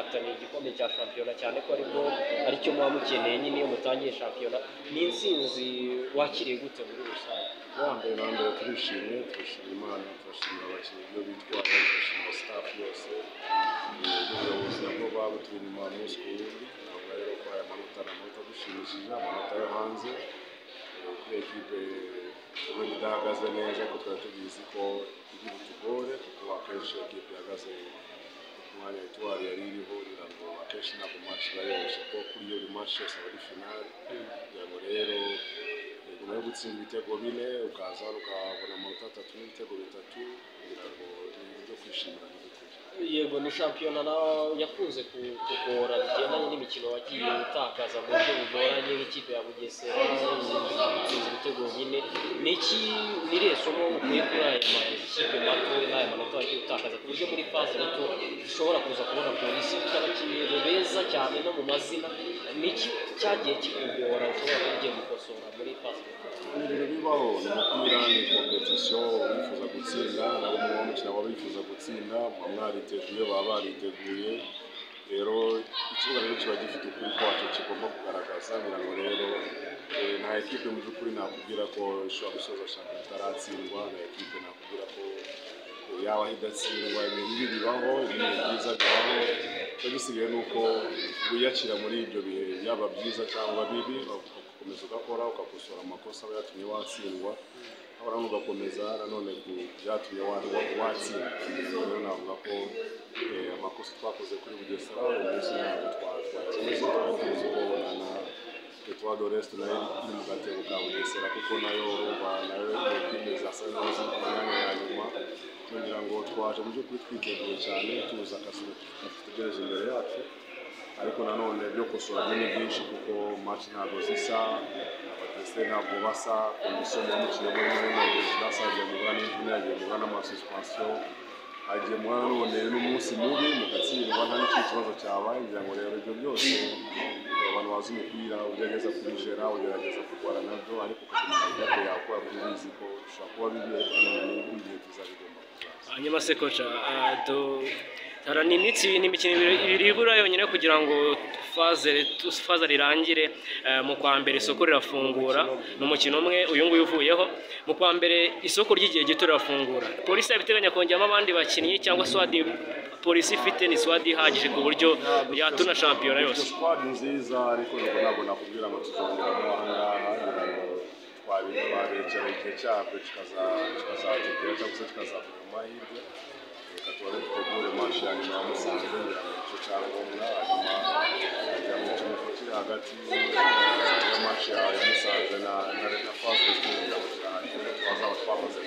muhataniye igikombe cya shampiyona cyane ko aricyo muba mukeneye nyine iyo mutangiye shampiyona. Ni intsinzi wakiriye gute muri rusange? Mbere na mbere turishimye Imana, turashimira abakinnyi ibyo bitwaye, turashimira staff yose n'ubuyobozi nabwo babuturi inyuma munsi ku wundi. Ntabwo rero ko aya manota ni amanota dushimishije, amanota yo hanze kuri ekipe ubundi idahagaze neza, ko twari tubizi ko iri butugore kuko akenshi ekipe ihagaze ku mwanya Etoile yari iriho, kugira ngo akenshi ntabwo match bayoroshye ko kuri iyo match yose aba ari finale. Kugira ngo rero nyuma yo gutsinda ibitego 4 ukaza ukabona amanota 3 n'ibitego 3, kugira ngo ni ibyo kwishimira n'ukuri. Yego, ni shampiyona yakunze kugora bigendanye n'imikino wagiye utakaza mu buryo bugoranye nk'ikipe ya Bugesera itsinze ibitego 4. Niki niriye somo ukuye kuri aya makipe mato n'aya manota wagiye utakaza ku buryo muri phase rito ushobora kuza kubona polisi abakinnyi beza cyane no mu mazina? Niki cyagiye kikugora ushobora kugiye gukosora muri phase rito? Ibintu bibaho ni umupira, ni competition, wifuza gutsinda nabo mu mukino waba bifuza gutsinda, mwariteguye baba bariteguye. Rero ikibuga rero kiba gifite ukuri kwacu kigomba kugaragaza, ngira ngo rero nta ekipe mu by'ukuri nakubwira ko ishobora gusoza shampiyona itaratsindwa, nta ekipe nakubwira ko yaba idatsindwa. Ibintu bibaho, ibintu byiza bibaho, icyo gisigaye ni uko wiyakira muri ibyo bihe, yaba byiza cyangwa bibi, ugakomeza ugakora ukakosora amakosa aba yatumye watsindwa, ahora ugakomeza nanone byatumye watsinda. Rero navuga ko amakosa twakoze kuri Bugesera uyu munsi ntabwo twakomeza, tuzi ko na Etoile de l'Est nayo iri mu gatebo ka Bugesera, kuko nayo ekipe zasa neza ku myanya ya nyuma. Kugira ngo twaje mu by'ukuri twiteguye cyane, tuzi akazi dutegereje imbere yacu, ariko nanone byo kosora ni byinshi kuko match ntabwo zisa, abateste ntabwo basa, kondisiyo y'umukino ntabwo zidasa, hagiye guhura n'imvune, hagiye guhura n'amasuspension, hagiye guhura none n'umunsi mubi mugatsindwa nta n'ikindi kibazo cyabaye. Ngira ngo rero ibyo byose abantu bazi umupira ugerageza kubijera, ugerageza kurwara nabyo, ariko ukakomeza ibyo yakora kubizi ko ushobora kuba bibi, ariko nanone n'ibihe byiza bigomba kuzaza. Hanyuma se kocha, ni iminsi n'imikino ibiri ibura yonyine kugira ngo faze rirangire. Mu kwa mbere isoko rirafungura, ni umukino umwe uyu nguyu uvuyeho. Mu kwa mbere isoko ry'igihe gito rirafungura. Polisi yabiteganya kongeramo abandi bakinnyi cyangwa swadi polisi ifite ni swadi ihagije ku buryo yatuna shampiyona yose? Swadi nziza, ariko ntabwo nakubwira ngo tuzongeramo ahangaha, twabicara igihe cyabyo kikazatugera cyangwa se kikazabura amahirwe. Reka tuba dutegure match ya nyuma ya Musanze, kugira ngo icyo cyangombwa hanyuma ajya mu kibuga kiri hagati ya match ya Musanze na phase kugira ngo twazaba twamaze